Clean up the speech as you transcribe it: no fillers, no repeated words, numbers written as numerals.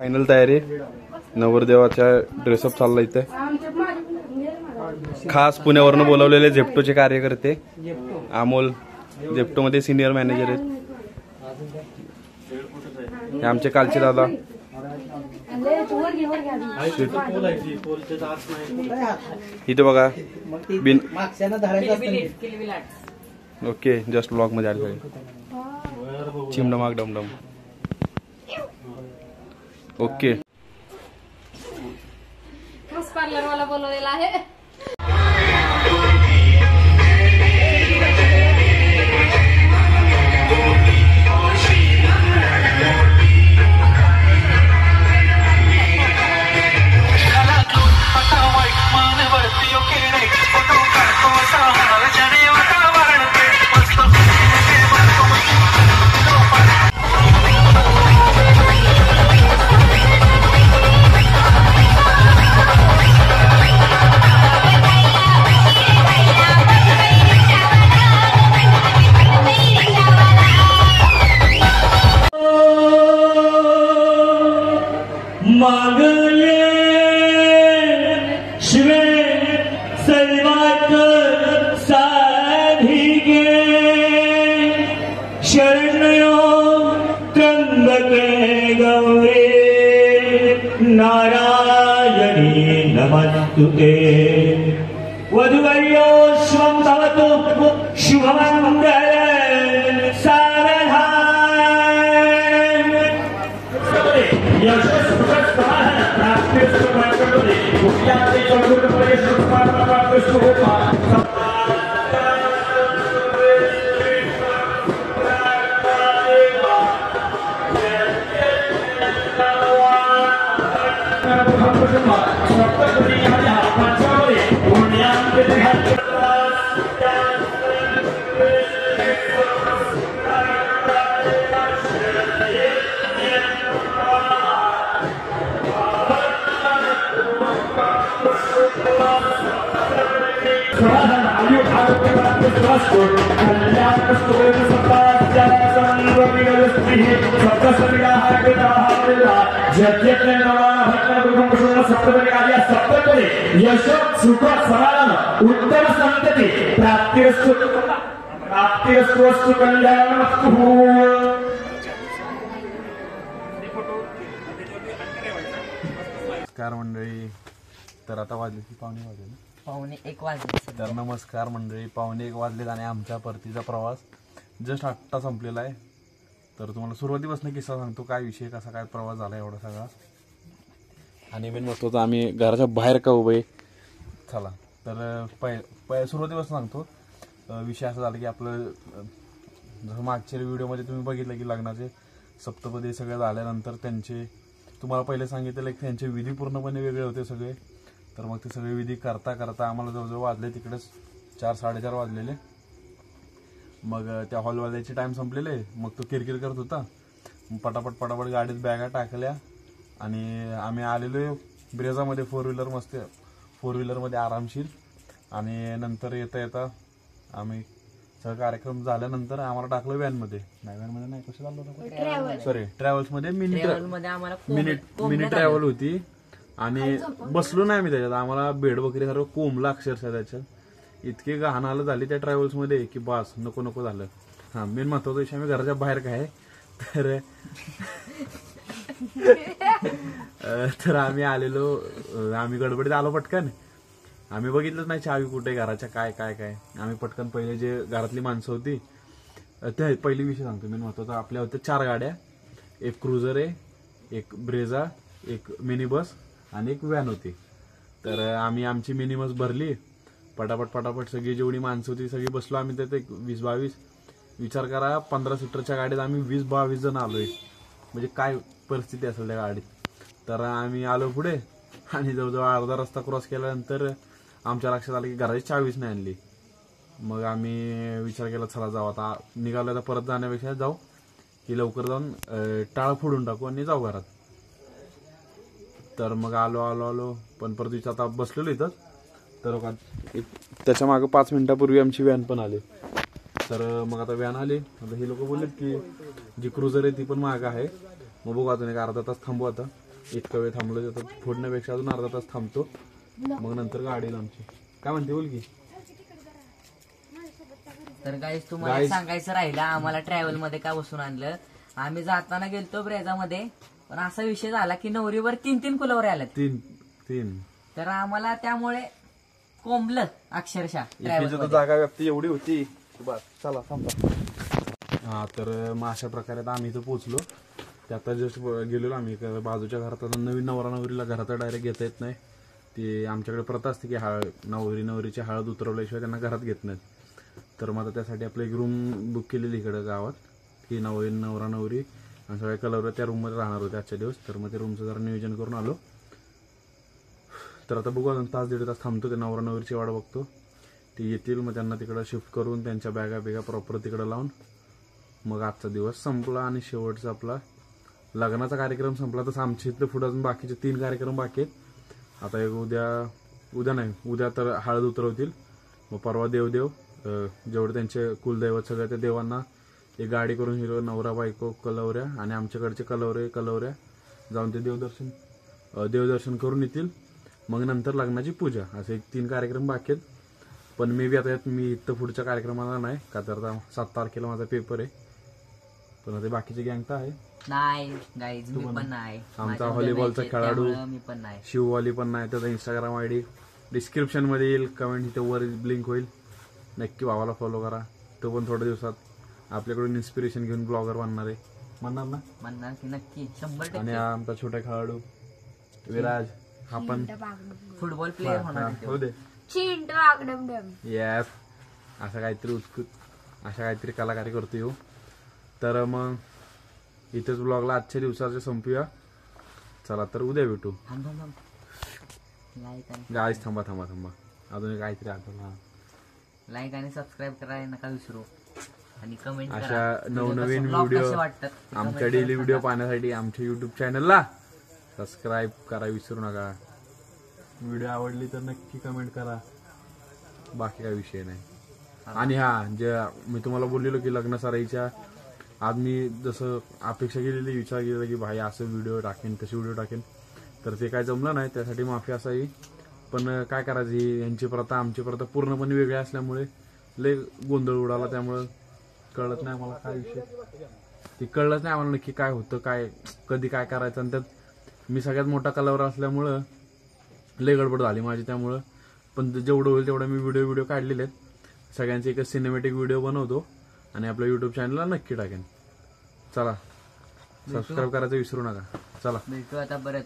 Final तयारी नवरदेवाच्या dress up चालला इथे खास पुण्यावरून बोलवलेले झेप्टोचे कार्यकर्ते अमोल झेप्टो मध्ये सिनियर मॅनेजर आहेत हे आमचे कालचे दादा इथे बघा बिन ओके जस्ट ब्लॉग मध्ये आले चिमडमाग डमडम ओके पार्लर वाला बोलवलेला आहे नमस्तुते वधुवर्यो शुभं भवतु शुभमंगल उत्तम संतति प्राप्तिरस्तु कल्याणमस्तु। नमस्कार मंडळी तर आता वाजले की पावणे 1 वाजले तर नमस्कार मंडळी 1:15 वाजले आणि आमच्या परतीचा प्रवास जस्ट आत्ता संपलेला आहे। तर तुम्हाला सुरुवातीपासून किस्सा सांगतो काय विषय कसा काय प्रवास झाला एवढा सगळा आणि मेन मस्त होतं आम्ही घराच्या बाहेर का उभे चला तर सुरुवातीपासून सांगतो विषय असा झाला की आपलं जसं मागच्या व्हिडिओमध्ये तुम्ही बघितलं की लग्नाचे सप्तपदी सगळे झाल्यानंतर त्यांचे तुम्हाला पहिले सांगितलं की त्यांचे विधी पूर्णपणे वेगळे होते सगळे। तर मग ते सगळे विधी करता करता आम्हाला जवळजवळ वाजले तिकडेच 4-4:30 वाजलेले। मग त्या हॉलवाल्याचे टाइम संपलेले मग तो किरकिर करत होता पटापट गाडीत बॅगा टाकल्या आणि आम्ही आलेलो ब्रेझामध्ये 4 व्हीलरमध्ये आरामशीर आणि नंतर येता आम्ही सगळं कार्यक्रम झाल्यानंतर आम्हाला टाकलं व्हॅनमध्ये नाही कसं चाललं सॉरी ट्रॅव्हल्समध्ये मिनी ट्रॅव्हल होती आणि बसलो नाही आम्ही त्याच्यात आम्हाला बेड वगैरे सर्व कोंबला अक्षरशः त्याच्यात इतके घाण आलं झाली त्या ट्रॅव्हल्समध्ये की बास नको झालं। हा मेन महत्वाचा विषय आम्ही घराच्या बाहेर काय तर आम्ही आम्ही गडबडीत आलो पटकन आम्ही बघितलंच नाही चावी कुठे घराच्या काय आम्ही पटकन पहिले जे घरातली माणसं होती ते पहिली विषय सांगतो मेन महत्वाचा आपल्या होत्या 4 गाड्या एक क्रुझर आहे एक ब्रेझा एक मिनी बस आणि एक व्हॅन होती। तर आम्ही आमची मिनी बस भरली पटापट सगळी जेवढी माणसं होती सगळी बसलो आम्ही त्यात 20-22 विचार करा 15 सीटरच्या गाडीत आम्ही 20-22 जण आलोय म्हणजे काय परिस्थिती असेल त्या गाडीत। तर आम्ही आलो पुढे आणि जवळजवळ अर्धा रस्ता क्रॉस केल्यानंतर आमच्या लक्षात आलं की घराची चावीच नाही आणली। मग आम्ही विचार केला चला जाऊ आता निघालो परत जाण्यापेक्षा जाऊ की लवकर जाऊन टाळ फोडून टाकू आणि जाऊ घरात। तर मग आलो पण परत विचार आता बसलेलो इथं तर त्याच्या मागे 5 मिनिटापूर्वी आमची व्हॅन पण आली। तर मग आता व्हॅन आली आता हे लोक बोललेत की जी क्रुझर आहे ती पण मागं आहे मग बघू अजून एक अर्धा तास थांबू आता इतका वेळ थांबलो तर फोडण्यापेक्षा अजून अर्धा तास थांबतो, मग नंतर गाडी येईल आमची. काय म्हणते बोल की. तर गाईस तुम्हाला सांगायचं राहिलं, आम्हाला ट्रॅव्हल मध्ये काय बसून आणलं. आम्ही जाताना गेलतो ब्रेजामध्ये, पण असा विषय झाला की नवरीवर 3 कुलवर आल्यात. तीन तर आम्हाला त्यामुळे कोंबलं अक्षरशः इथे तर जागा व्याप्ती एवढी होती. बस चला थांबा. हा तर मग अशा प्रकारे आता आम्ही इथं पोहोचलो. ते आता जस्ट गेलेलो आम्ही बाजूच्या घरात. आता नवीन नवरा नवरीला घरात डायरेक्ट घेता येत नाही. ते आमच्याकडे प्रथा असते की नवरीची हळद उतरवल्याशिवाय त्यांना घरात घेत नाहीत. तर मग आता त्यासाठी आपलं एक रूम बुक केलेली इकडं गावात, की नवरा नवरी आणि सगळ्या कलर त्या रूममध्ये राहणार होते आजच्या दिवस. तर मग ते रूमचं जरा नियोजन करून आलो. तर आता बघू अजून तास 1.5 तास थांबतो. ते नवरा नवरीची वाट बघतो. ते येतील, मग त्यांना तिकडं शिफ्ट करून त्यांच्या बॅगा प्रॉपर तिकडं लावून मग आजचा दिवस संपला. आणि शेवटचा आपला लग्नाचा कार्यक्रम संपला. तसं आमच्या इथलं पुढे अजून बाकीचे 3 कार्यक्रम बाकी आहेत. आता एक उद्या तर हळद उतरवतील. मग परवा देवदेव, जेवढे त्यांचे कुलदैवत सगळ्या त्या देवांना एक गाडी करून हिरो नवरा बायको कलवऱ्या आणि आमच्याकडचे कलवऱ्या जाऊन ते देवदर्शन करून येतील. मग नंतर लग्नाची पूजा. असे 3 कार्यक्रम बाकी आहेत. पण मी इथं पुढच्या कार्यक्रमाला नाही का, तर 7 तारखेला माझा पेपर आहे. पण ते बाकीचे गँग तर आहे. नाही गाईज मी पण नाही. आमचा व्हॉलीबॉलचा खेळाडू मी पण नाही. शिववाली पण नाही. त्याचा इंस्टाग्राम आयडी डिस्क्रिप्शन मध्ये येईल, कमेंट इथे वर लिंक होईल. नक्की भावाला फॉलो करा. तो पण थोड्या दिवसात आपल्याकडून इन्स्पिरेशन घेऊन ब्लॉगर बनणार आहे. म्हणणार की नक्की 100%. आणि हा आमचा छोटा खेळाडू विराज, हा पण फुटबॉल प्लेअर होणार. हो दे येस. अशा काहीतरी कलाकारी करतो येऊ. तर मग इथेच ब्लॉगला आजच्या दिवसाचे संपूया. चला तर उद्या भेटू. गाईस थांबा अजून काहीतरी आठवलं. लाईक आणि सबस्क्राईब करायला नका विसरू. आणि कमेंट अशा नवनवीन व्हिडिओ, आमच्या डेली व्हिडिओ पाहण्यासाठी आमच्या युट्यूब चॅनलला सबस्क्राईब करा विसरू नका. व्हिडिओ आवडली तर नक्की कमेंट करा. बाकी काही विषय नाही. आणि जे मी तुम्हाला बोललेलो की लग्न सराईच्या आज मी जसं अपेक्षा केलेली, विचार केलेला की भाई असं व्हिडिओ टाकेन तसे व्हिडिओ टाकेन, तर ते काय जमलं नाही. त्यासाठी माफी असावी. पण काय करायची, यांची प्रथा आमची प्रथा पूर्णपणे वेगळी असल्यामुळे लय गोंधळ उडाला. त्यामुळे कळत नाही मला काय विषय, ते कळलंच नाही आम्हाला नक्की काय होतं, काय कधी काय करायचं. आणि त्यात मी सगळ्यात मोठा कलावर असल्यामुळं लय गडबड झाली माझी. त्यामुळं पण जेवढं होईल तेवढं मी व्हिडिओ काढलेले आहेत. सगळ्यांचे एक सिनेमॅटिक व्हिडिओ बनवतो आणि आपल्या युट्यूब चॅनलला नक्की टाकेन. चला सबस्क्राईब करायचं विसरू नका. चला भेटू आता परत.